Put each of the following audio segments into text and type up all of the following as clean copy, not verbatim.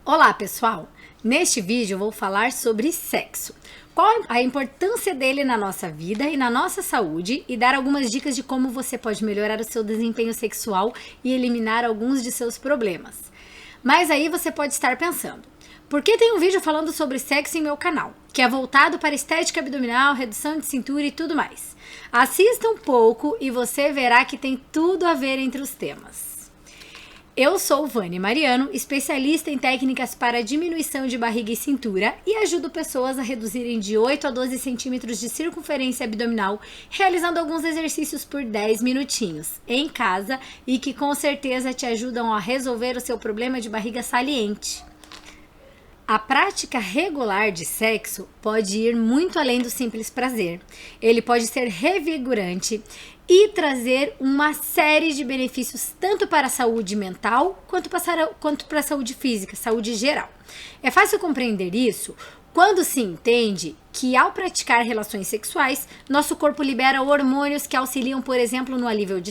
Olá pessoal, neste vídeo eu vou falar sobre sexo, qual a importância dele na nossa vida e na nossa saúde e dar algumas dicas de como você pode melhorar o seu desempenho sexual e eliminar alguns de seus problemas. Mas aí você pode estar pensando, por que tem um vídeo falando sobre sexo em meu canal, que é voltado para estética abdominal, redução de cintura e tudo mais? Assista um pouco e você verá que tem tudo a ver entre os temas. Eu sou Vânia Mariano, especialista em técnicas para diminuição de barriga e cintura e ajudo pessoas a reduzirem de 8 a 12 centímetros de circunferência abdominal, realizando alguns exercícios por 10 minutinhos em casa e que com certeza te ajudam a resolver o seu problema de barriga saliente. A prática regular de sexo pode ir muito além do simples prazer. Ele pode ser revigorante e trazer uma série de benefícios tanto para a saúde mental quanto para a saúde física, saúde geral. É fácil compreender isso quando se entende que ao praticar relações sexuais, nosso corpo libera hormônios que auxiliam, por exemplo, no alívio de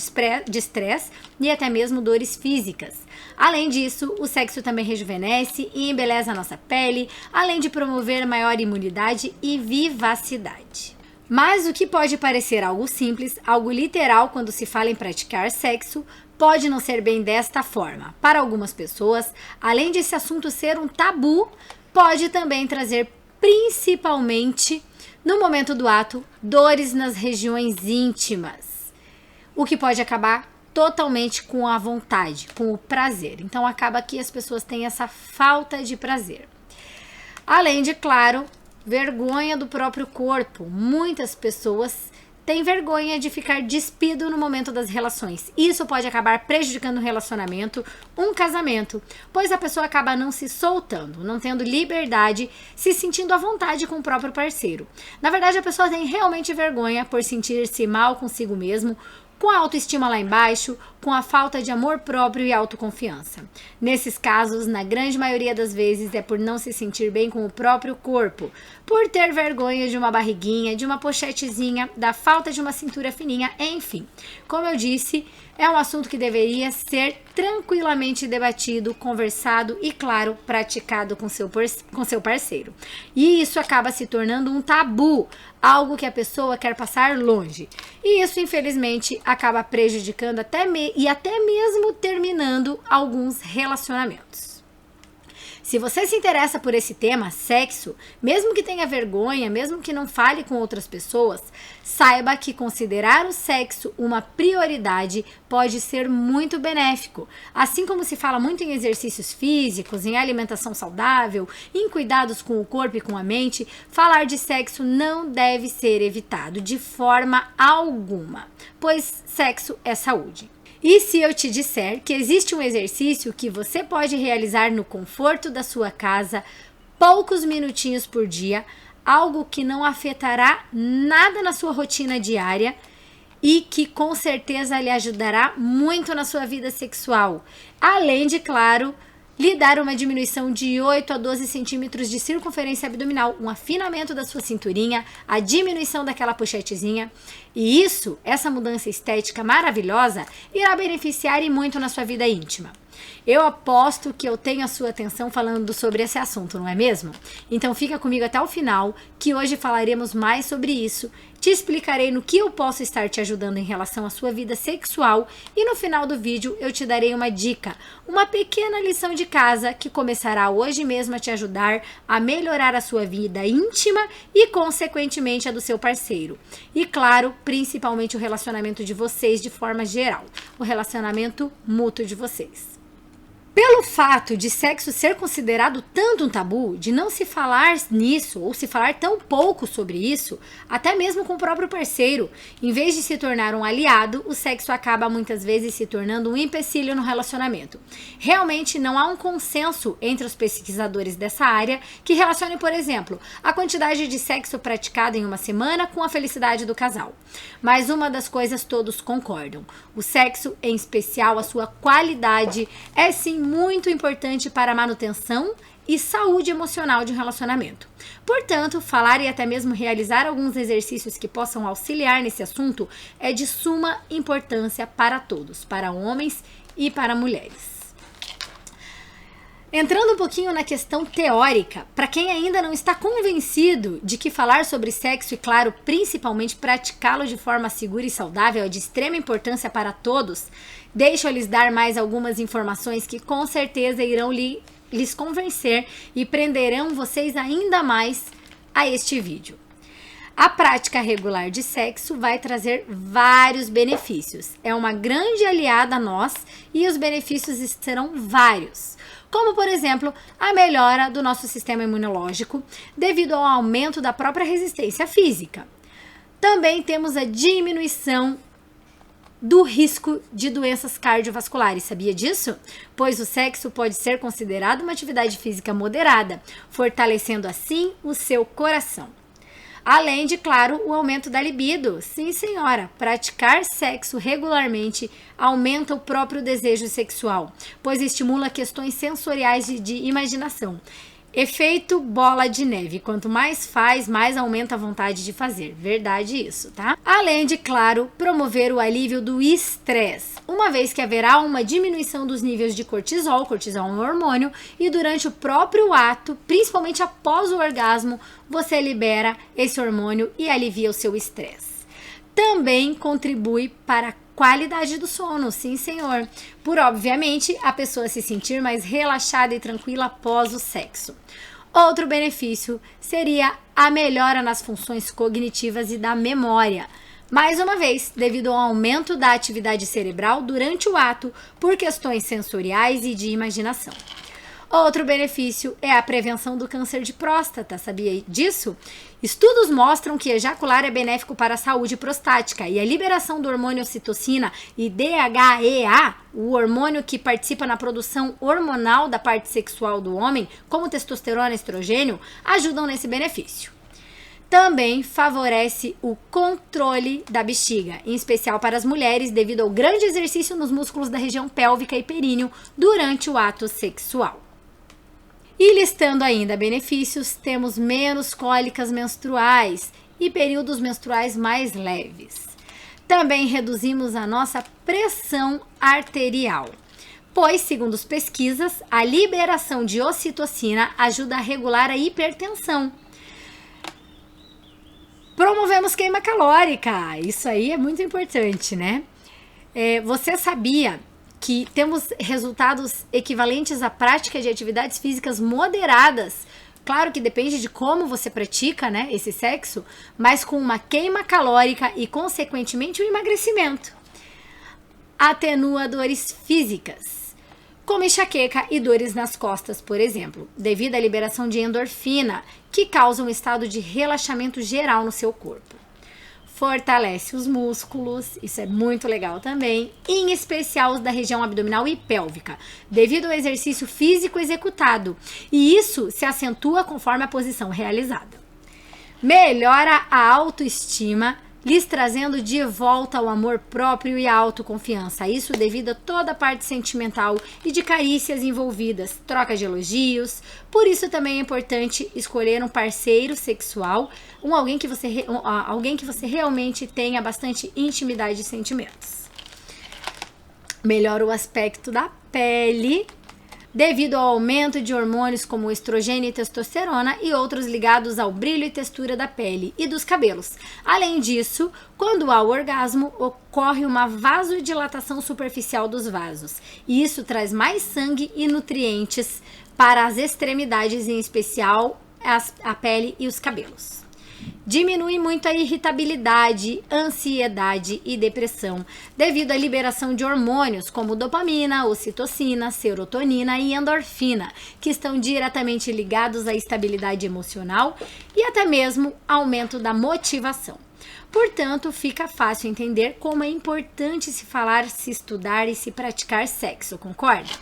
estresse e até mesmo dores físicas. Além disso, o sexo também rejuvenesce e embeleza a nossa pele, além de promover maior imunidade e vivacidade. Mas o que pode parecer algo simples, algo literal quando se fala em praticar sexo, pode não ser bem desta forma. Para algumas pessoas, além desse assunto ser um tabu, pode também trazer, principalmente no momento do ato, dores nas regiões íntimas, o que pode acabar totalmente com a vontade, com o prazer. Então acaba que as pessoas têm essa falta de prazer. Além de, claro, vergonha do próprio corpo. Muitas pessoas têm vergonha de ficar despido no momento das relações. Isso pode acabar prejudicando um relacionamento, um casamento, pois a pessoa acaba não se soltando, não tendo liberdade, se sentindo à vontade com o próprio parceiro. Na verdade, a pessoa tem realmente vergonha por sentir-se mal consigo mesmo, com a autoestima lá embaixo, com a falta de amor próprio e autoconfiança. Nesses casos, na grande maioria das vezes, é por não se sentir bem com o próprio corpo, por ter vergonha de uma barriguinha, de uma pochetezinha, da falta de uma cintura fininha, enfim. Como eu disse, é um assunto que deveria ser tranquilamente debatido, conversado e, claro, praticado com seu parceiro. E isso acaba se tornando um tabu, algo que a pessoa quer passar longe. E isso, infelizmente, acaba prejudicando até mesmo terminando alguns relacionamentos. Se você se interessa por esse tema, sexo, mesmo que tenha vergonha, mesmo que não fale com outras pessoas, saiba que considerar o sexo uma prioridade pode ser muito benéfico. Assim como se fala muito em exercícios físicos, em alimentação saudável, em cuidados com o corpo e com a mente, falar de sexo não deve ser evitado de forma alguma, pois sexo é saúde. E se eu te disser que existe um exercício que você pode realizar no conforto da sua casa, poucos minutinhos por dia, algo que não afetará nada na sua rotina diária e que com certeza lhe ajudará muito na sua vida sexual, além de, claro, lhe dar uma diminuição de 8 a 12 centímetros de circunferência abdominal, um afinamento da sua cinturinha, a diminuição daquela pochetezinha. E isso, essa mudança estética maravilhosa, irá beneficiar e muito na sua vida íntima. Eu aposto que eu tenho a sua atenção falando sobre esse assunto, não é mesmo? Então fica comigo até o final, que hoje falaremos mais sobre isso, te explicarei no que eu posso estar te ajudando em relação à sua vida sexual e no final do vídeo eu te darei uma dica, uma pequena lição de casa que começará hoje mesmo a te ajudar a melhorar a sua vida íntima e consequentemente a do seu parceiro. E claro, principalmente o relacionamento de vocês de forma geral, o relacionamento mútuo de vocês. Pelo fato de sexo ser considerado tanto um tabu, de não se falar nisso ou se falar tão pouco sobre isso, até mesmo com o próprio parceiro, em vez de se tornar um aliado, o sexo acaba muitas vezes se tornando um empecilho no relacionamento. Realmente não há um consenso entre os pesquisadores dessa área que relacione, por exemplo, a quantidade de sexo praticado em uma semana com a felicidade do casal. Mas uma das coisas todos concordam: o sexo, em especial a sua qualidade, é sim muito importante para a manutenção e saúde emocional de um relacionamento. Portanto, falar e até mesmo realizar alguns exercícios que possam auxiliar nesse assunto é de suma importância para todos, para homens e para mulheres. Entrando um pouquinho na questão teórica, para quem ainda não está convencido de que falar sobre sexo e, claro, principalmente praticá-lo de forma segura e saudável é de extrema importância para todos, deixa eu lhes dar mais algumas informações que com certeza irão lhes convencer e prenderão vocês ainda mais a este vídeo. A prática regular de sexo vai trazer vários benefícios. É uma grande aliada a nós e os benefícios serão vários. Como, por exemplo, a melhora do nosso sistema imunológico devido ao aumento da própria resistência física. Também temos a diminuição do risco de doenças cardiovasculares. Sabia disso? Pois o sexo pode ser considerado uma atividade física moderada, fortalecendo assim o seu coração. Além de, claro, o aumento da libido. Sim, senhora, praticar sexo regularmente aumenta o próprio desejo sexual, pois estimula questões sensoriais de imaginação. Efeito bola de neve. Quanto mais faz, mais aumenta a vontade de fazer. Verdade isso, tá? Além de, claro, promover o alívio do estresse, uma vez que haverá uma diminuição dos níveis de cortisol. Cortisol é um hormônio, e durante o próprio ato, principalmente após o orgasmo, você libera esse hormônio e alivia o seu estresse. Também contribui para a qualidade do sono, sim senhor, por obviamente a pessoa se sentir mais relaxada e tranquila após o sexo. Outro benefício seria a melhora nas funções cognitivas e da memória. Mais uma vez, devido ao aumento da atividade cerebral durante o ato por questões sensoriais e de imaginação. Outro benefício é a prevenção do câncer de próstata, sabia disso? Estudos mostram que ejacular é benéfico para a saúde prostática e a liberação do hormônio ocitocina e DHEA, o hormônio que participa na produção hormonal da parte sexual do homem, como testosterona e estrogênio, ajudam nesse benefício. Também favorece o controle da bexiga, em especial para as mulheres, devido ao grande exercício nos músculos da região pélvica e períneo durante o ato sexual. E listando ainda benefícios, temos menos cólicas menstruais e períodos menstruais mais leves. Também reduzimos a nossa pressão arterial, pois, segundo as pesquisas, a liberação de ocitocina ajuda a regular a hipertensão. Promovemos queima calórica, isso aí é muito importante, né? Você sabia que temos resultados equivalentes à prática de atividades físicas moderadas? Claro que depende de como você pratica, né, esse sexo, mas com uma queima calórica e, consequentemente, um emagrecimento. Atenua dores físicas, como enxaqueca e dores nas costas, por exemplo, devido à liberação de endorfina, que causa um estado de relaxamento geral no seu corpo. Fortalece os músculos, isso é muito legal também, em especial os da região abdominal e pélvica, devido ao exercício físico executado, e isso se acentua conforme a posição realizada. Melhora a autoestima, lhes trazendo de volta o amor próprio e a autoconfiança, isso devido a toda a parte sentimental e de carícias envolvidas, troca de elogios. Por isso também é importante escolher um parceiro sexual, alguém que você realmente tenha bastante intimidade e sentimentos. Melhora o aspecto da pele, devido ao aumento de hormônios como estrogênio e testosterona e outros ligados ao brilho e textura da pele e dos cabelos. Além disso, quando há o orgasmo, ocorre uma vasodilatação superficial dos vasos, e isso traz mais sangue e nutrientes para as extremidades, em especial a pele e os cabelos. Diminui muito a irritabilidade, ansiedade e depressão, devido à liberação de hormônios como dopamina, ocitocina, serotonina e endorfina, que estão diretamente ligados à estabilidade emocional e até mesmo aumento da motivação. Portanto, fica fácil entender como é importante se falar, se estudar e se praticar sexo, concorda?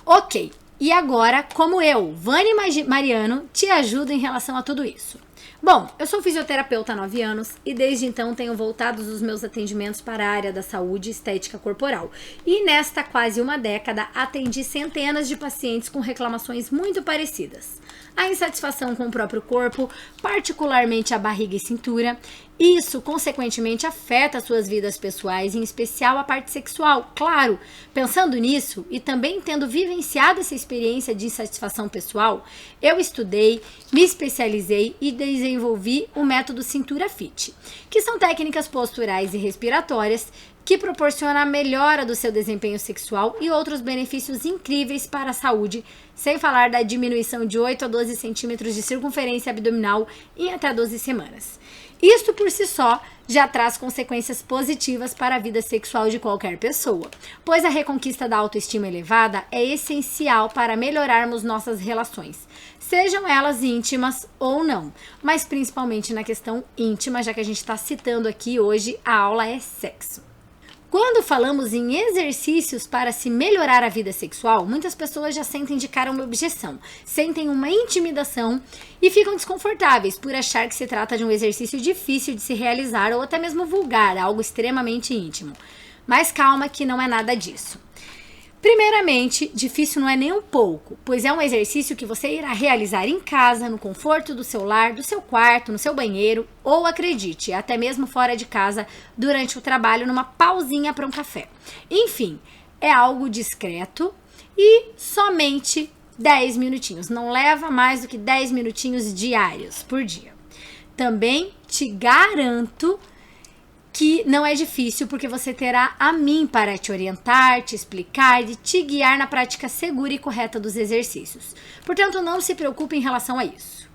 Ok, e agora, como eu, Vânia Mariano, te ajudo em relação a tudo isso. Bom, eu sou fisioterapeuta há 9 anos e desde então tenho voltado os meus atendimentos para a área da saúde e estética corporal. E nesta quase uma década atendi centenas de pacientes com reclamações muito parecidas. A insatisfação com o próprio corpo, particularmente a barriga e cintura. Isso, consequentemente, afeta suas vidas pessoais, em especial a parte sexual. Claro, pensando nisso e também tendo vivenciado essa experiência de insatisfação pessoal, eu estudei, me especializei e desenvolvi o método Cintura Fit, que são técnicas posturais e respiratórias que proporciona a melhora do seu desempenho sexual e outros benefícios incríveis para a saúde, sem falar da diminuição de 8 a 12 centímetros de circunferência abdominal em até 12 semanas. Isto por si só já traz consequências positivas para a vida sexual de qualquer pessoa, pois a reconquista da autoestima elevada é essencial para melhorarmos nossas relações, sejam elas íntimas ou não, mas principalmente na questão íntima, já que a gente está citando aqui hoje, a aula é sexo. Quando falamos em exercícios para se melhorar a vida sexual, muitas pessoas já sentem de cara uma objeção, sentem uma intimidação e ficam desconfortáveis por achar que se trata de um exercício difícil de se realizar ou até mesmo vulgar, algo extremamente íntimo. Mas calma que não é nada disso. Primeiramente, difícil não é nem um pouco, pois é um exercício que você irá realizar em casa, no conforto do seu lar, do seu quarto, no seu banheiro, ou acredite, até mesmo fora de casa, durante o trabalho, numa pausinha para um café. Enfim, é algo discreto e somente 10 minutinhos, não leva mais do que 10 minutinhos diários por dia. Também te garanto que não é difícil, porque você terá a mim para te orientar, te explicar e te guiar na prática segura e correta dos exercícios. Portanto, não se preocupe em relação a isso.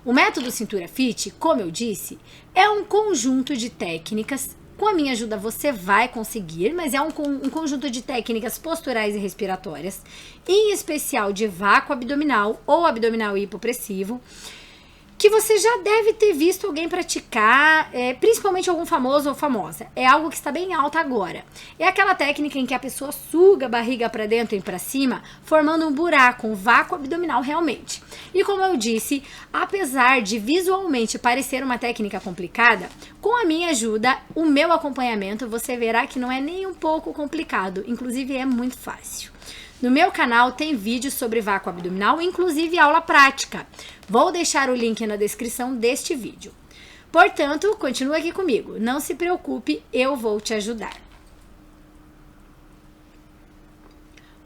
O método Cintura Fit, como eu disse, é um conjunto de técnicas. Com a minha ajuda você vai conseguir, mas é um conjunto de técnicas posturais e respiratórias, em especial de vácuo abdominal ou abdominal hipopressivo, que você já deve ter visto alguém praticar, principalmente algum famoso ou famosa. É algo que está bem alta agora. É aquela técnica em que a pessoa suga a barriga para dentro e para cima, formando um buraco, um vácuo abdominal realmente. E como eu disse, apesar de visualmente parecer uma técnica complicada, com a minha ajuda, o meu acompanhamento, você verá que não é nem um pouco complicado, inclusive é muito fácil. No meu canal tem vídeos sobre vácuo abdominal, inclusive aula prática. Vou deixar o link na descrição deste vídeo. Portanto, continue aqui comigo. Não se preocupe, eu vou te ajudar.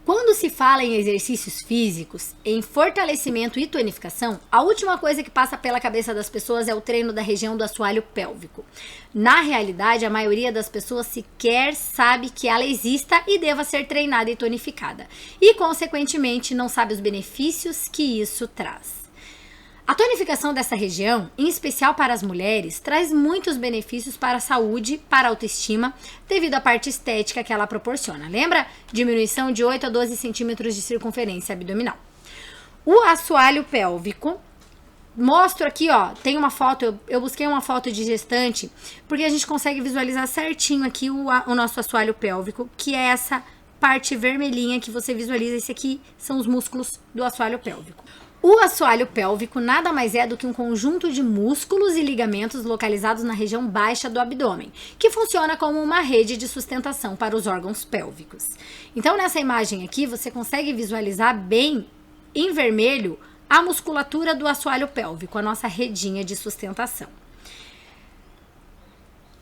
Quando se fala em exercícios físicos, em fortalecimento e tonificação, a última coisa que passa pela cabeça das pessoas é o treino da região do assoalho pélvico. Na realidade, a maioria das pessoas sequer sabe que ela exista e deva ser treinada e tonificada. E, consequentemente, não sabe os benefícios que isso traz. A tonificação dessa região, em especial para as mulheres, traz muitos benefícios para a saúde, para a autoestima, devido à parte estética que ela proporciona. Lembra? Diminuição de 8 a 12 centímetros de circunferência abdominal. O assoalho pélvico, mostro aqui, ó, tem uma foto, eu busquei uma foto de gestante, porque a gente consegue visualizar certinho aqui o nosso assoalho pélvico, que é essa parte vermelhinha que você visualiza. Esse aqui são os músculos do assoalho pélvico. O assoalho pélvico nada mais é do que um conjunto de músculos e ligamentos localizados na região baixa do abdômen, que funciona como uma rede de sustentação para os órgãos pélvicos. Então, nessa imagem aqui, você consegue visualizar bem em vermelho a musculatura do assoalho pélvico, a nossa redinha de sustentação.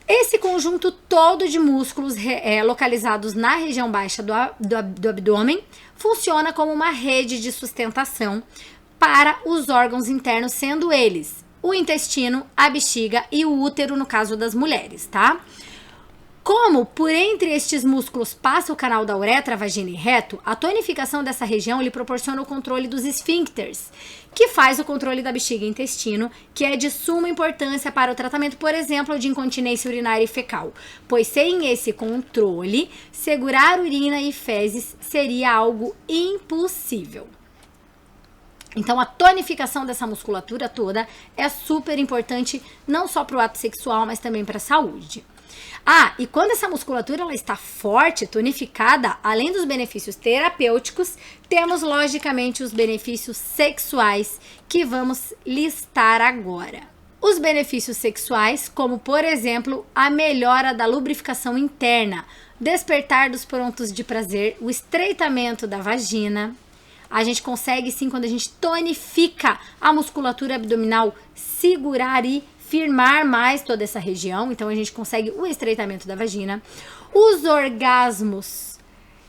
Esse conjunto todo de músculos localizados na região baixa do abdômen funciona como uma rede de sustentação para os órgãos internos, sendo eles o intestino, a bexiga e o útero, no caso das mulheres, tá? Como por entre estes músculos passa o canal da uretra, vagina e reto, a tonificação dessa região lhe proporciona o controle dos esfíncteres, que faz o controle da bexiga e intestino, que é de suma importância para o tratamento, por exemplo, de incontinência urinária e fecal, pois sem esse controle, segurar urina e fezes seria algo impossível. Então, a tonificação dessa musculatura toda é super importante, não só para o ato sexual, mas também para a saúde. Ah, e quando essa musculatura ela está forte, tonificada, além dos benefícios terapêuticos, temos logicamente os benefícios sexuais que vamos listar agora. os benefícios sexuais, como por exemplo, a melhora da lubrificação interna, despertar dos pontos de prazer, o estreitamento da vagina. A gente consegue sim, quando a gente tonifica a musculatura abdominal, segurar e firmar mais toda essa região. Então a gente consegue o estreitamento da vagina, os orgasmos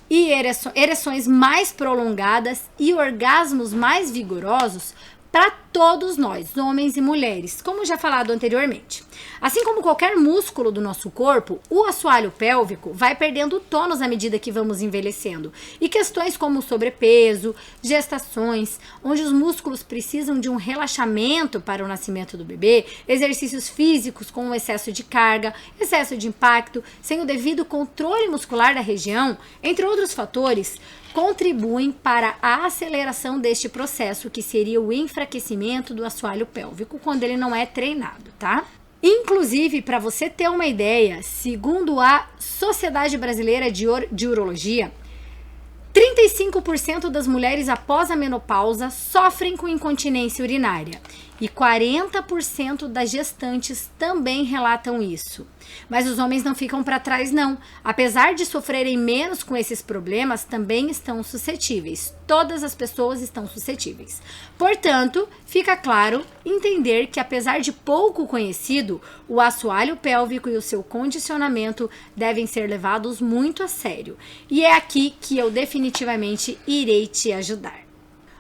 e ereções mais prolongadas e orgasmos mais vigorosos para todos nós, homens e mulheres, como já falado anteriormente. Assim como qualquer músculo do nosso corpo, o assoalho pélvico vai perdendo tônus à medida que vamos envelhecendo. E questões como sobrepeso, gestações, onde os músculos precisam de um relaxamento para o nascimento do bebê, exercícios físicos com excesso de carga, excesso de impacto, sem o devido controle muscular da região, entre outros fatores, contribuem para a aceleração deste processo, que seria o enfraquecimento do assoalho pélvico quando ele não é treinado, tá? Inclusive, para você ter uma ideia, segundo a Sociedade Brasileira de Urologia, 35% das mulheres após a menopausa sofrem com incontinência urinária e 40% das gestantes também relatam isso. Mas os homens não ficam para trás não. Apesar de sofrerem menos com esses problemas, também estão suscetíveis. Todas as pessoas estão suscetíveis. Portanto, fica claro entender que, apesar de pouco conhecido, o assoalho pélvico e o seu condicionamento devem ser levados muito a sério. E é aqui que eu definitivamente irei te ajudar.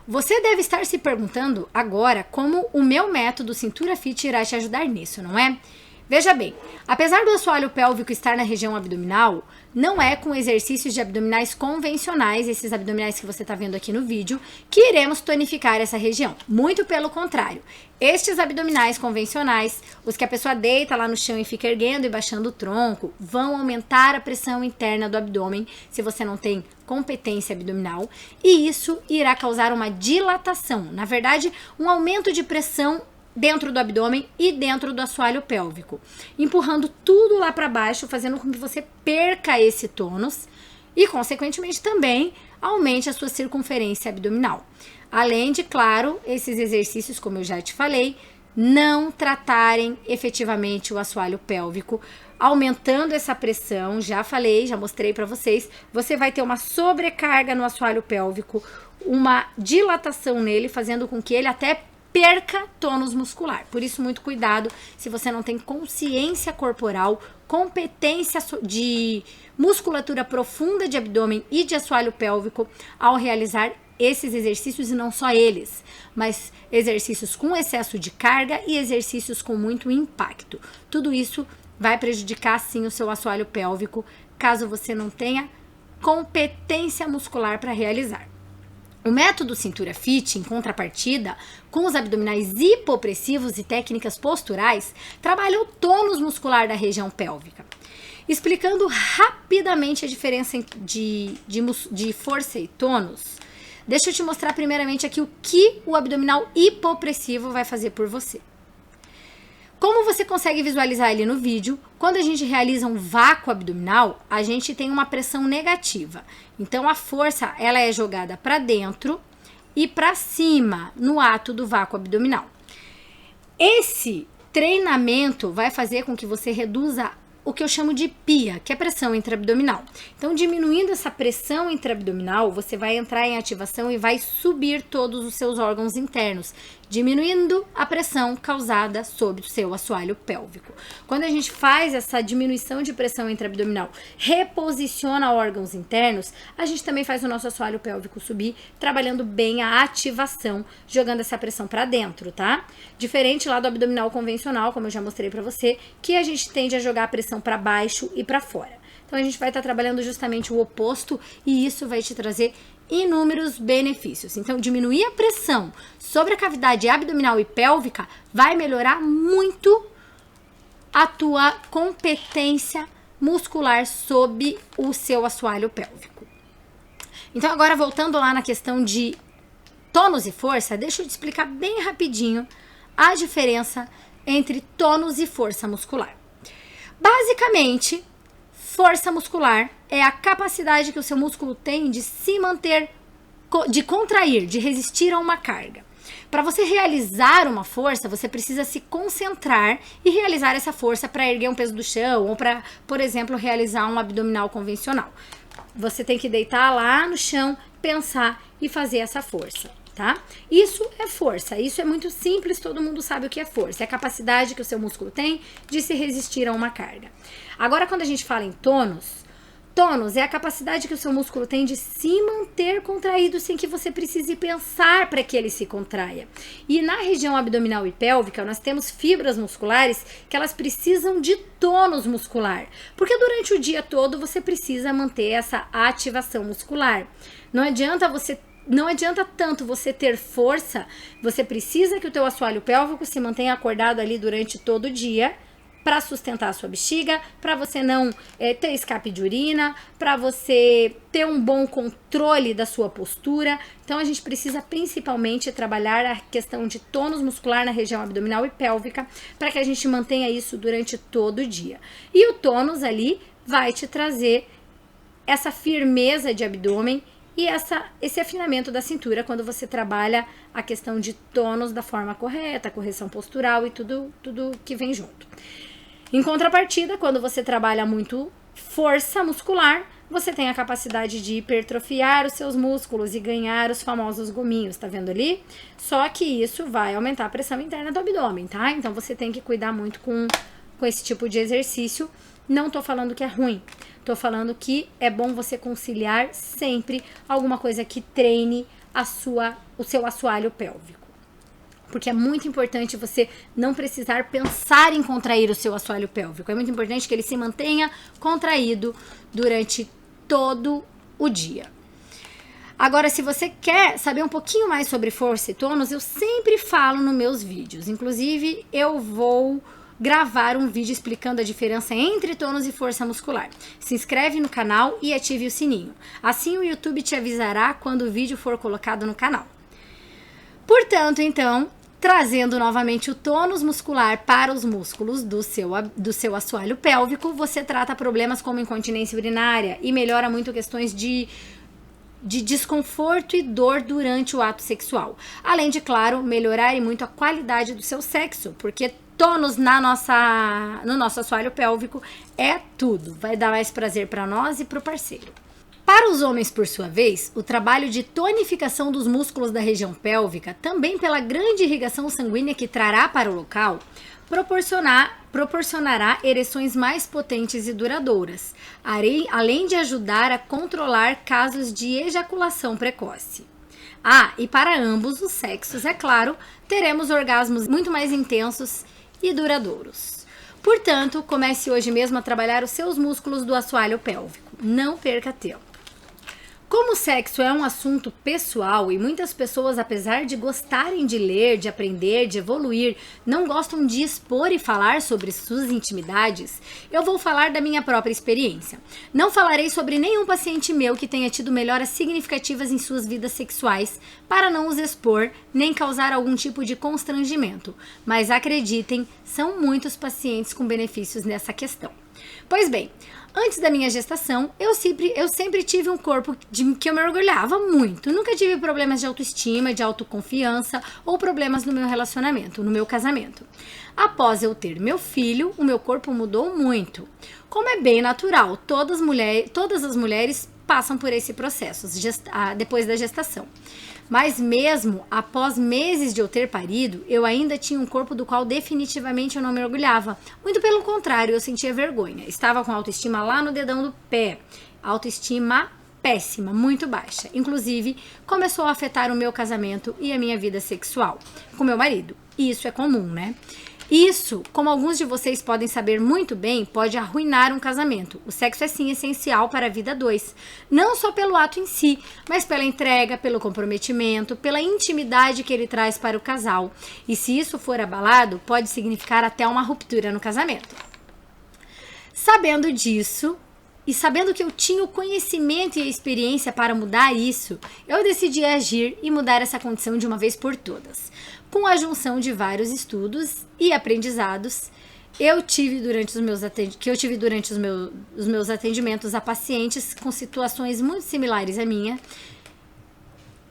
Você deve estar se perguntando agora como o meu método Cintura Fit irá te ajudar nisso, não é? Veja bem, apesar do assoalho pélvico estar na região abdominal, não é com exercícios de abdominais convencionais, esses abdominais que você está vendo aqui no vídeo, que iremos tonificar essa região. Muito pelo contrário, estes abdominais convencionais, os que a pessoa deita lá no chão e fica erguendo e baixando o tronco, vão aumentar a pressão interna do abdômen, se você não tem competência abdominal, e isso irá causar uma dilatação, na verdade, um aumento de pressão dentro do abdômen e dentro do assoalho pélvico, empurrando tudo lá para baixo, fazendo com que você perca esse tônus e, consequentemente, também aumente a sua circunferência abdominal. Além de, claro, esses exercícios, como eu já te falei, não tratarem efetivamente o assoalho pélvico, aumentando essa pressão, já falei, já mostrei para vocês, você vai ter uma sobrecarga no assoalho pélvico, uma dilatação nele, fazendo com que ele até perca tônus muscular. Por isso, muito cuidado se você não tem consciência corporal, competência de musculatura profunda de abdômen e de assoalho pélvico ao realizar esses exercícios, e não só eles, mas exercícios com excesso de carga e exercícios com muito impacto. Tudo isso vai prejudicar sim o seu assoalho pélvico, caso você não tenha competência muscular para realizar. O método Cintura Fit, em contrapartida, com os abdominais hipopressivos e técnicas posturais, trabalha o tônus muscular da região pélvica. Explicando rapidamente a diferença de força e tônus, deixa eu te mostrar primeiramente aqui o que o abdominal hipopressivo vai fazer por você. Como você consegue visualizar ali no vídeo, quando a gente realiza um vácuo abdominal, a gente tem uma pressão negativa. Então, a força ela é jogada para dentro e para cima no ato do vácuo abdominal. Esse treinamento vai fazer com que você reduza o que eu chamo de PIA, que é pressão intraabdominal. Então, diminuindo essa pressão intraabdominal, você vai entrar em ativação e vai subir todos os seus órgãos internos, diminuindo a pressão causada sobre o seu assoalho pélvico. Quando a gente faz essa diminuição de pressão intraabdominal, reposiciona órgãos internos, a gente também faz o nosso assoalho pélvico subir, trabalhando bem a ativação, jogando essa pressão para dentro, tá? Diferente lá do abdominal convencional, como eu já mostrei para você, que a gente tende a jogar a pressão para baixo e para fora. Então a gente vai estar trabalhando justamente o oposto e isso vai te trazer inúmeros benefícios. Então, diminuir a pressão sobre a cavidade abdominal e pélvica vai melhorar muito a tua competência muscular sob o seu assoalho pélvico. Então, agora voltando lá na questão de tônus e força, deixa eu te explicar bem rapidinho a diferença entre tônus e força muscular. Basicamente, força muscular é a capacidade que o seu músculo tem de se manter, de contrair, de resistir a uma carga. Para você realizar uma força, você precisa se concentrar e realizar essa força para erguer um peso do chão ou para, por exemplo, realizar um abdominal convencional. Você tem que deitar lá no chão, pensar e fazer essa força, tá? Isso é força, isso é muito simples, todo mundo sabe o que é força. É a capacidade que o seu músculo tem de se resistir a uma carga. Agora, quando a gente fala em tônus é a capacidade que o seu músculo tem de se manter contraído sem que você precise pensar para que ele se contraia. E na região abdominal e pélvica, nós temos fibras musculares que elas precisam de tônus muscular, porque durante o dia todo você precisa manter essa ativação muscular. Não adianta tanto você ter força, você precisa que o teu assoalho pélvico se mantenha acordado ali durante todo o dia, para sustentar a sua bexiga, para você não ter escape de urina, para você ter um bom controle da sua postura. Então a gente precisa principalmente trabalhar a questão de tônus muscular na região abdominal e pélvica, para que a gente mantenha isso durante todo o dia. E o tônus ali vai te trazer essa firmeza de abdômen e esse afinamento da cintura quando você trabalha a questão de tônus da forma correta, correção postural e tudo que vem junto. Em contrapartida, quando você trabalha muito força muscular, você tem a capacidade de hipertrofiar os seus músculos e ganhar os famosos gominhos, tá vendo ali? Só que isso vai aumentar a pressão interna do abdômen, tá? Então você tem que cuidar muito com esse tipo de exercício. Não tô falando que é ruim, tô falando que é bom você conciliar sempre alguma coisa que treine o seu assoalho pélvico. Porque é muito importante você não precisar pensar em contrair o seu assoalho pélvico. É muito importante que ele se mantenha contraído durante todo o dia. Agora, se você quer saber um pouquinho mais sobre força e tônus, eu sempre falo nos meus vídeos. Inclusive, eu vou gravar um vídeo explicando a diferença entre tônus e força muscular. Se inscreve no canal e ative o sininho. Assim o YouTube te avisará quando o vídeo for colocado no canal. Portanto, então, trazendo novamente o tônus muscular para os músculos do seu assoalho pélvico, você trata problemas como incontinência urinária e melhora muito questões de desconforto e dor durante o ato sexual. Além de, claro, melhorar e muito a qualidade do seu sexo, porque tônus no nosso assoalho pélvico é tudo. Vai dar mais prazer para nós e para o parceiro. Para os homens, por sua vez, o trabalho de tonificação dos músculos da região pélvica, também pela grande irrigação sanguínea que trará para o local, proporcionará ereções mais potentes e duradouras, além de ajudar a controlar casos de ejaculação precoce. E para ambos os sexos, é claro, teremos orgasmos muito mais intensos e duradouros. Portanto, comece hoje mesmo a trabalhar os seus músculos do assoalho pélvico. Não perca tempo. Como o sexo é um assunto pessoal e muitas pessoas, apesar de gostarem de ler, de aprender, de evoluir, não gostam de expor e falar sobre suas intimidades, eu vou falar da minha própria experiência. Não falarei sobre nenhum paciente meu que tenha tido melhoras significativas em suas vidas sexuais para não os expor nem causar algum tipo de constrangimento, mas acreditem, são muitos pacientes com benefícios nessa questão. Pois bem, antes da minha gestação, eu sempre tive um corpo que eu me orgulhava muito. Nunca tive problemas de autoestima, de autoconfiança ou problemas no meu relacionamento, no meu casamento. Após eu ter meu filho, o meu corpo mudou muito. Como é bem natural, todas as mulheres passam por esse processo depois da gestação. Mas mesmo após meses de eu ter parido, eu ainda tinha um corpo do qual definitivamente eu não me orgulhava. Muito pelo contrário, eu sentia vergonha. Estava com autoestima lá no dedão do pé. Autoestima péssima, muito baixa. Inclusive, começou a afetar o meu casamento e a minha vida sexual com meu marido. E isso é comum, né? Isso, como alguns de vocês podem saber muito bem, pode arruinar um casamento. O sexo é sim essencial para a vida a dois. Não só pelo ato em si, mas pela entrega, pelo comprometimento, pela intimidade que ele traz para o casal. E se isso for abalado, pode significar até uma ruptura no casamento. Sabendo disso, e sabendo que eu tinha o conhecimento e a experiência para mudar isso, eu decidi agir e mudar essa condição de uma vez por todas. Com a junção de vários estudos e aprendizados que eu tive durante os meus atendimentos a pacientes com situações muito similares à minha,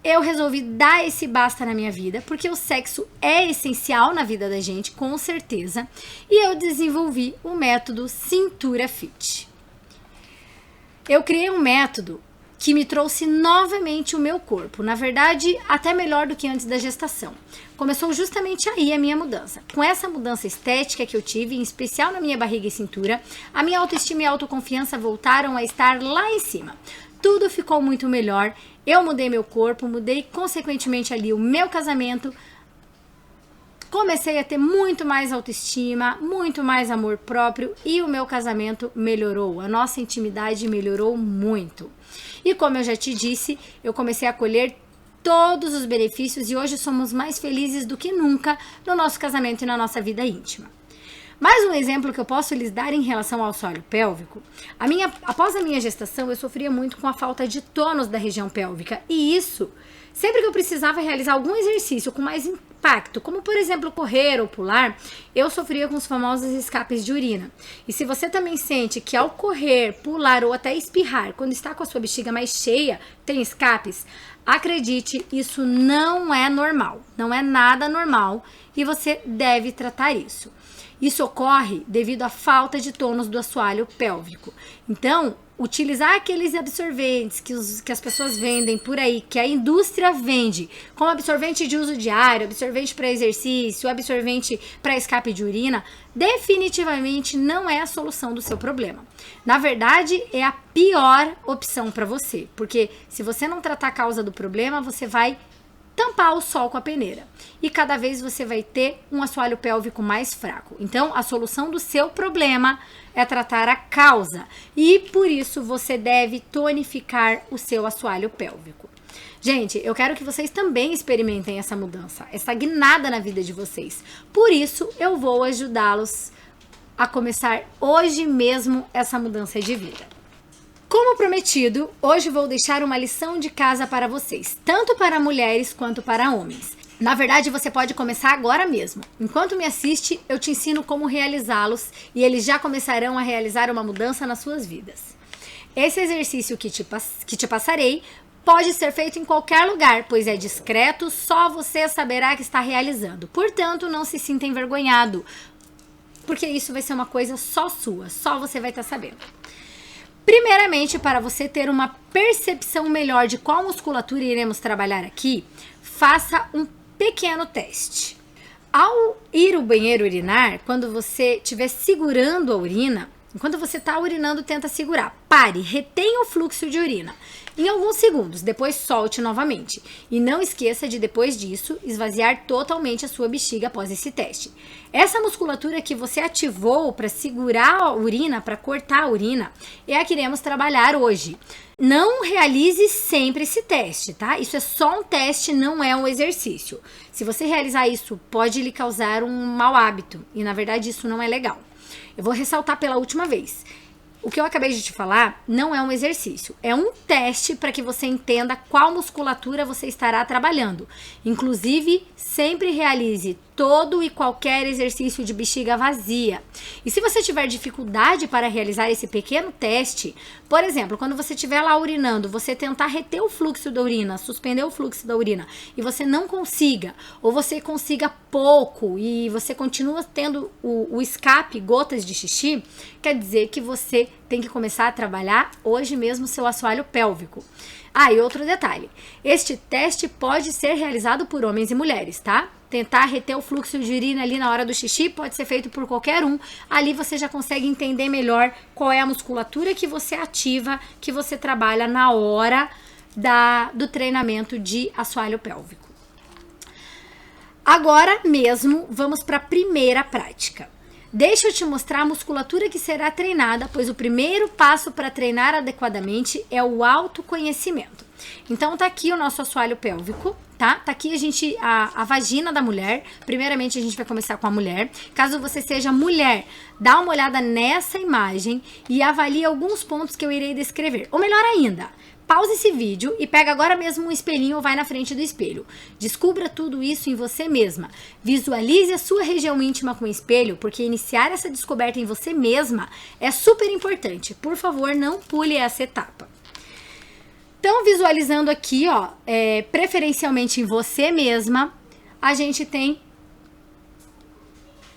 eu resolvi dar esse basta na minha vida, porque o sexo é essencial na vida da gente, com certeza, e eu desenvolvi o método Cintura Fit. Eu criei um método que me trouxe novamente o meu corpo, na verdade, até melhor do que antes da gestação. Começou justamente aí a minha mudança. Com essa mudança estética que eu tive, em especial na minha barriga e cintura, a minha autoestima e autoconfiança voltaram a estar lá em cima. Tudo ficou muito melhor, eu mudei meu corpo, mudei consequentemente ali o meu casamento, comecei a ter muito mais autoestima, muito mais amor próprio e o meu casamento melhorou, a nossa intimidade melhorou muito. E como eu já te disse, eu comecei a colher todos os benefícios e hoje somos mais felizes do que nunca no nosso casamento e na nossa vida íntima. Mais um exemplo que eu posso lhes dar em relação ao assoalho pélvico. Após a minha gestação, eu sofria muito com a falta de tônus da região pélvica. E isso, sempre que eu precisava realizar algum exercício com mais impacto, como por exemplo correr ou pular, eu sofria com os famosos escapes de urina. E se você também sente que ao correr, pular ou até espirrar, quando está com a sua bexiga mais cheia, tem escapes, acredite, isso não é normal. Não é nada normal e você deve tratar isso. Isso ocorre devido à falta de tônus do assoalho pélvico. Então, utilizar aqueles absorventes que as pessoas vendem por aí, que a indústria vende, como absorvente de uso diário, absorvente para exercício, absorvente para escape de urina, definitivamente não é a solução do seu problema. Na verdade, é a pior opção para você, porque se você não tratar a causa do problema, você vai tampar o sol com a peneira. E cada vez você vai ter um assoalho pélvico mais fraco. Então, a solução do seu problema é tratar a causa. E por isso você deve tonificar o seu assoalho pélvico. Gente, eu quero que vocês também experimentem essa mudança, essa guinada na vida de vocês. Por isso, eu vou ajudá-los a começar hoje mesmo essa mudança de vida. Como prometido, hoje vou deixar uma lição de casa para vocês, tanto para mulheres quanto para homens. Na verdade, você pode começar agora mesmo. Enquanto me assiste, eu te ensino como realizá-los e eles já começarão a realizar uma mudança nas suas vidas. Esse exercício que te passarei pode ser feito em qualquer lugar, pois é discreto, só você saberá que está realizando. Portanto, não se sinta envergonhado, porque isso vai ser uma coisa só sua, só você vai estar sabendo. Primeiramente, para você ter uma percepção melhor de qual musculatura iremos trabalhar aqui, faça um pequeno teste. Ao ir ao banheiro urinar, quando você estiver segurando a urina, enquanto você está urinando, tenta segurar. Pare, retenha o fluxo de urina em alguns segundos, depois solte novamente. E não esqueça de, depois disso, esvaziar totalmente a sua bexiga após esse teste. Essa musculatura que você ativou para segurar a urina, para cortar a urina, é a que iremos trabalhar hoje. Não realize sempre esse teste, tá? Isso é só um teste, não é um exercício. Se você realizar isso, pode lhe causar um mau hábito. E, na verdade, isso não é legal. Eu vou ressaltar pela última vez. O que eu acabei de te falar não é um exercício, é um teste para que você entenda qual musculatura você estará trabalhando. Inclusive, sempre realize todo e qualquer exercício de bexiga vazia. E se você tiver dificuldade para realizar esse pequeno teste, por exemplo, quando você estiver lá urinando, você tentar reter o fluxo da urina, suspender o fluxo da urina, e você não consiga, ou você consiga pouco e você continua tendo o escape, gotas de xixi, quer dizer que você tem que começar a trabalhar hoje mesmo seu assoalho pélvico. Ah, e outro detalhe, este teste pode ser realizado por homens e mulheres, tá? Tentar reter o fluxo de urina ali na hora do xixi pode ser feito por qualquer um. Ali você já consegue entender melhor qual é a musculatura que você ativa, que você trabalha na hora do treinamento de assoalho pélvico. Agora mesmo, vamos para a primeira prática. Deixa eu te mostrar a musculatura que será treinada, pois o primeiro passo para treinar adequadamente é o autoconhecimento. Então tá aqui o nosso assoalho pélvico, tá? Tá aqui a vagina da mulher. Primeiramente a gente vai começar com a mulher. Caso você seja mulher, dá uma olhada nessa imagem e avalie alguns pontos que eu irei descrever. Ou melhor ainda, pause esse vídeo e pega agora mesmo um espelhinho ou vai na frente do espelho. Descubra tudo isso em você mesma. Visualize a sua região íntima com o espelho, porque iniciar essa descoberta em você mesma é super importante. Por favor, não pule essa etapa. Então, visualizando aqui, ó, preferencialmente em você mesma, a gente tem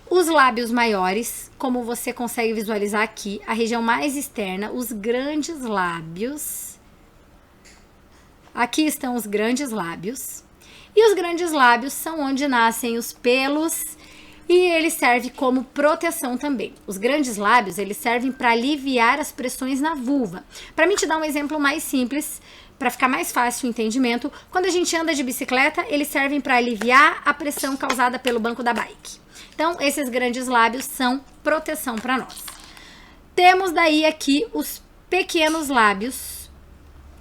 os lábios maiores, como você consegue visualizar aqui, a região mais externa, os grandes lábios. Aqui estão os grandes lábios. E os grandes lábios são onde nascem os pelos e ele serve como proteção também. Os grandes lábios, eles servem para aliviar as pressões na vulva. Para mim te dar um exemplo mais simples, para ficar mais fácil o entendimento, quando a gente anda de bicicleta, eles servem para aliviar a pressão causada pelo banco da bike. Então, esses grandes lábios são proteção para nós. Temos daí aqui os pequenos lábios,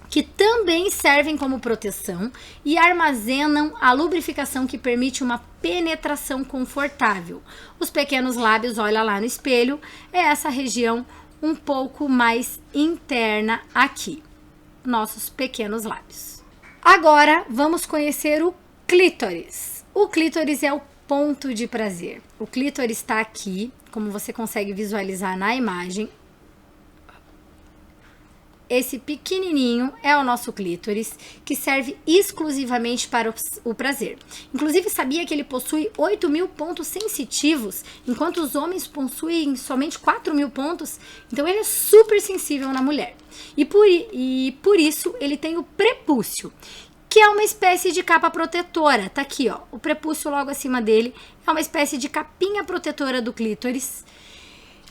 que também servem como proteção e armazenam a lubrificação que permite uma penetração confortável. Os pequenos lábios, olha lá no espelho, é essa região um pouco mais interna aqui. Nossos pequenos lábios. Agora, vamos conhecer o clítoris. O clítoris é o ponto de prazer. O clítoris está aqui, como você consegue visualizar na imagem. Esse pequenininho é o nosso clítoris, que serve exclusivamente para o prazer. Inclusive, sabia que ele possui 8.000 pontos sensitivos, enquanto os homens possuem somente 4.000 pontos? Então, ele é super sensível na mulher. E por isso, ele tem o prepúcio, que é uma espécie de capa protetora. Tá aqui, ó. O prepúcio logo acima dele é uma espécie de capinha protetora do clítoris.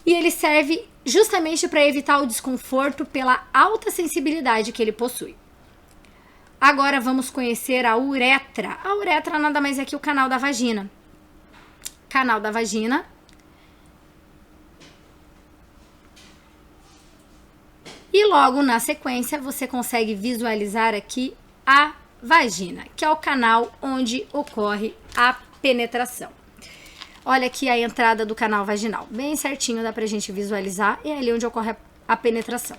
E ele serve justamente para evitar o desconforto pela alta sensibilidade que ele possui. Agora vamos conhecer a uretra. A uretra nada mais é que o canal da vagina. Canal da vagina. E logo na sequência você consegue visualizar aqui a vagina, que é o canal onde ocorre a penetração. Olha aqui a entrada do canal vaginal, bem certinho, dá pra gente visualizar, é ali onde ocorre a penetração.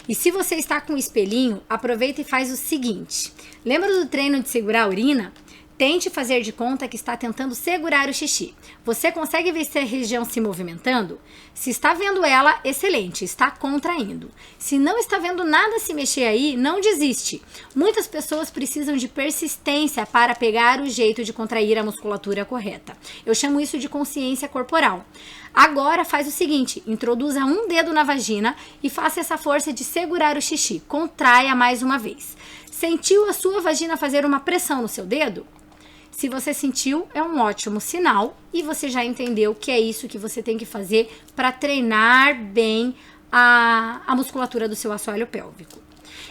E se você está com um espelhinho, aproveita e faz o seguinte, lembra do treino de segurar a urina? Tente fazer de conta que está tentando segurar o xixi. Você consegue ver essa região se movimentando? Se está vendo ela, excelente, está contraindo. Se não está vendo nada se mexer aí, não desiste. Muitas pessoas precisam de persistência para pegar o jeito de contrair a musculatura correta. Eu chamo isso de consciência corporal. Agora faz o seguinte, introduza um dedo na vagina e faça essa força de segurar o xixi. Contraia mais uma vez. Sentiu a sua vagina fazer uma pressão no seu dedo? Se você sentiu, é um ótimo sinal e você já entendeu que é isso que você tem que fazer para treinar bem a musculatura do seu assoalho pélvico.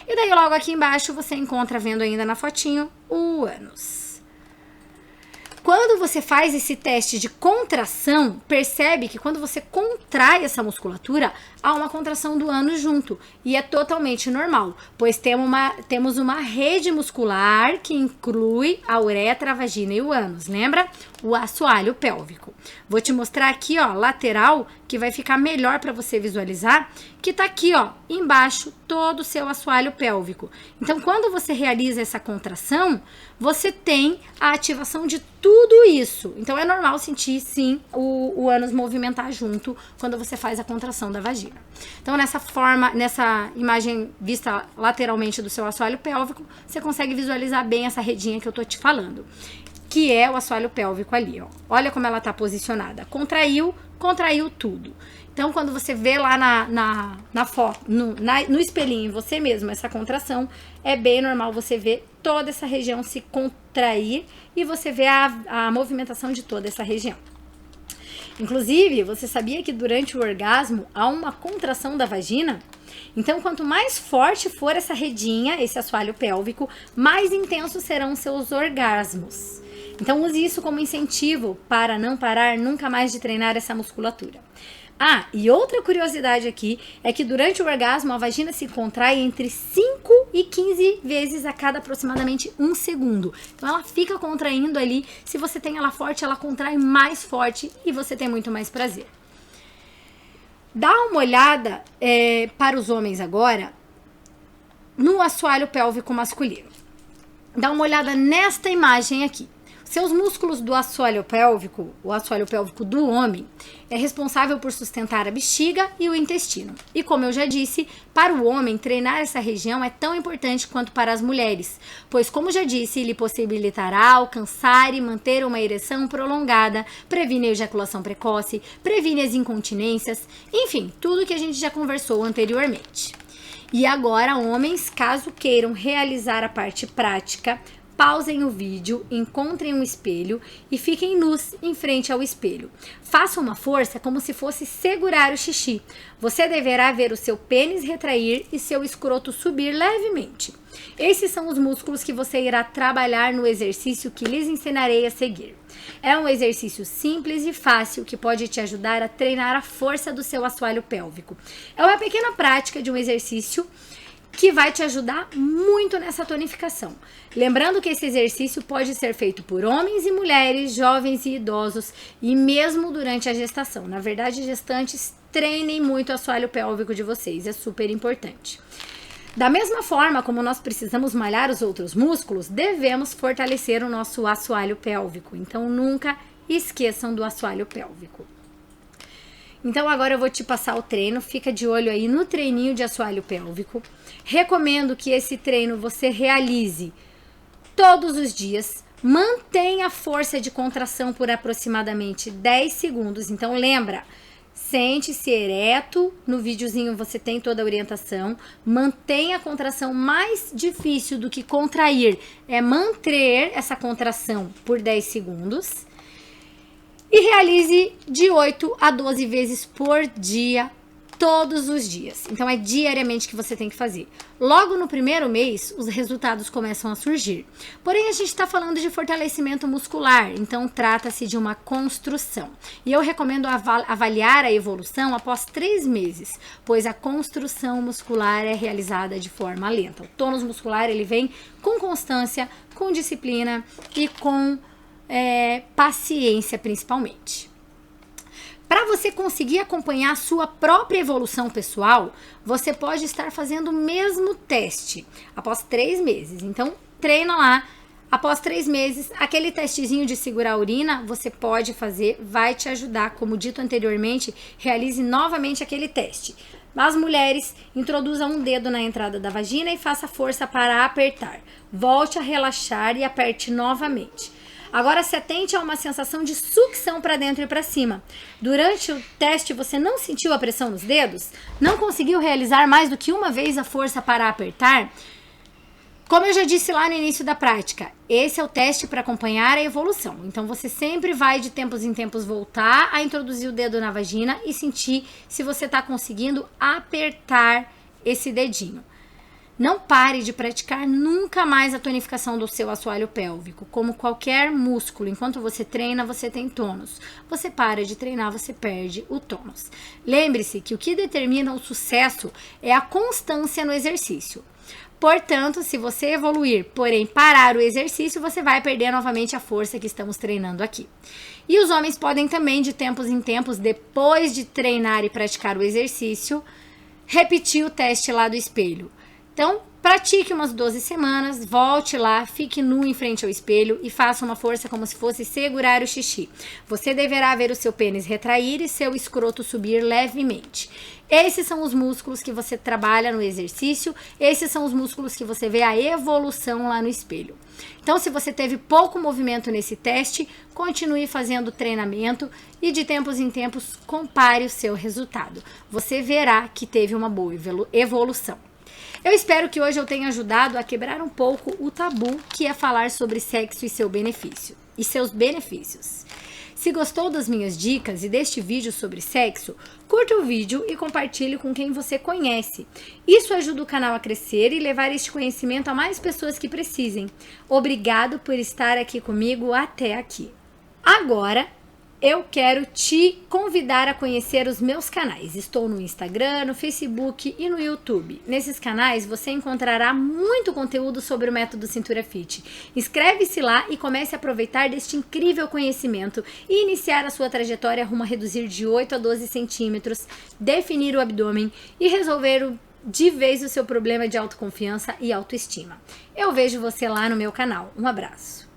E daí logo aqui embaixo você encontra, vendo ainda na fotinho, o ânus. Quando você faz esse teste de contração, percebe que quando você contrai essa musculatura, há uma contração do ânus junto. E é totalmente normal, pois temos uma rede muscular que inclui a uretra, a vagina e o ânus. Lembra? O assoalho pélvico. Vou te mostrar aqui, ó, lateral, que vai ficar melhor para você visualizar, que tá aqui, ó, embaixo, todo o seu assoalho pélvico. Então, quando você realiza essa contração, você tem a ativação de tudo isso. Então, é normal sentir, sim, o ânus movimentar junto quando você faz a contração da vagina. Então, nessa imagem vista lateralmente do seu assoalho pélvico, você consegue visualizar bem essa redinha que eu tô te falando, que é o assoalho pélvico ali, ó. Olha como ela tá posicionada. Contraiu tudo. Então, quando você vê lá na foto, no espelhinho, você mesmo, essa contração, é bem normal você ver toda essa região se contrair e você vê a movimentação de toda essa região. Inclusive, você sabia que durante o orgasmo há uma contração da vagina? Então, quanto mais forte for essa redinha, esse assoalho pélvico, mais intensos serão seus orgasmos. Então, use isso como incentivo para não parar nunca mais de treinar essa musculatura. Ah, e outra curiosidade aqui é que durante o orgasmo a vagina se contrai entre 5 e 15 vezes a cada aproximadamente 1 segundo. Então ela fica contraindo ali, se você tem ela forte, ela contrai mais forte e você tem muito mais prazer. Dá uma olhada para os homens agora no assoalho pélvico masculino. Dá uma olhada nesta imagem aqui. Seus músculos do assoalho pélvico, o assoalho pélvico do homem, é responsável por sustentar a bexiga e o intestino. E como eu já disse, para o homem, treinar essa região é tão importante quanto para as mulheres, pois, como já disse, ele possibilitará alcançar e manter uma ereção prolongada, previne a ejaculação precoce, previne as incontinências, enfim, tudo que a gente já conversou anteriormente. E agora, homens, caso queiram realizar a parte prática, pausem o vídeo, encontrem um espelho e fiquem nus em frente ao espelho. Faça uma força como se fosse segurar o xixi. Você deverá ver o seu pênis retrair e seu escroto subir levemente. Esses são os músculos que você irá trabalhar no exercício que lhes ensinarei a seguir. É um exercício simples e fácil que pode te ajudar a treinar a força do seu assoalho pélvico. É uma pequena prática de um exercício que vai te ajudar muito nessa tonificação. Lembrando que esse exercício pode ser feito por homens e mulheres, jovens e idosos, e mesmo durante a gestação. Na verdade, gestantes, treinem muito o assoalho pélvico de vocês, é super importante. Da mesma forma como nós precisamos malhar os outros músculos, devemos fortalecer o nosso assoalho pélvico. Então, nunca esqueçam do assoalho pélvico. Então agora eu vou te passar o treino, fica de olho aí no treininho de assoalho pélvico. Recomendo que esse treino você realize todos os dias. Mantenha a força de contração por aproximadamente 10 segundos. Então lembra, sente-se ereto, no videozinho você tem toda a orientação. Mantenha a contração. Mais difícil do que contrair é manter essa contração por 10 segundos. E realize de 8 a 12 vezes por dia, todos os dias. Então, é diariamente que você tem que fazer. Logo no primeiro mês, os resultados começam a surgir. Porém, a gente está falando de fortalecimento muscular, então trata-se de uma construção. E eu recomendo avaliar a evolução após 3 meses, pois a construção muscular é realizada de forma lenta. O tônus muscular, ele vem com constância, com disciplina e com paciência principalmente. Para você conseguir acompanhar a sua própria evolução pessoal, você pode estar fazendo o mesmo teste após 3 meses. Então, treina lá. Após 3 meses, aquele testezinho de segurar a urina, você pode fazer, vai te ajudar. Como dito anteriormente, realize novamente aquele teste. As mulheres, introduza um dedo na entrada da vagina e faça força para apertar. Volte a relaxar e aperte novamente. Agora se atente a uma sensação de sucção para dentro e para cima. Durante o teste você não sentiu a pressão nos dedos? Não conseguiu realizar mais do que uma vez a força para apertar? Como eu já disse lá no início da prática, esse é o teste para acompanhar a evolução. Então você sempre vai de tempos em tempos voltar a introduzir o dedo na vagina e sentir se você está conseguindo apertar esse dedinho. Não pare de praticar nunca mais a tonificação do seu assoalho pélvico. Como qualquer músculo, enquanto você treina, você tem tônus. Você para de treinar, você perde o tônus. Lembre-se que o que determina o sucesso é a constância no exercício. Portanto, se você evoluir, porém parar o exercício, você vai perder novamente a força que estamos treinando aqui. E os homens podem também, de tempos em tempos, depois de treinar e praticar o exercício, repetir o teste lá do espelho. Então, pratique umas 12 semanas, volte lá, fique nu em frente ao espelho e faça uma força como se fosse segurar o xixi. Você deverá ver o seu pênis retrair e seu escroto subir levemente. Esses são os músculos que você trabalha no exercício, esses são os músculos que você vê a evolução lá no espelho. Então, se você teve pouco movimento nesse teste, continue fazendo o treinamento e de tempos em tempos compare o seu resultado. Você verá que teve uma boa evolução. Eu espero que hoje eu tenha ajudado a quebrar um pouco o tabu que é falar sobre sexo e seus benefícios. Se gostou das minhas dicas e deste vídeo sobre sexo, curta o vídeo e compartilhe com quem você conhece. Isso ajuda o canal a crescer e levar este conhecimento a mais pessoas que precisem. Obrigado por estar aqui comigo até aqui. Agora, eu quero te convidar a conhecer os meus canais. Estou no Instagram, no Facebook e no YouTube. Nesses canais você encontrará muito conteúdo sobre o método Cintura Fit. Inscreve-se lá e comece a aproveitar deste incrível conhecimento e iniciar a sua trajetória rumo a reduzir de 8 a 12 centímetros, definir o abdômen e resolver de vez o seu problema de autoconfiança e autoestima. Eu vejo você lá no meu canal. Um abraço.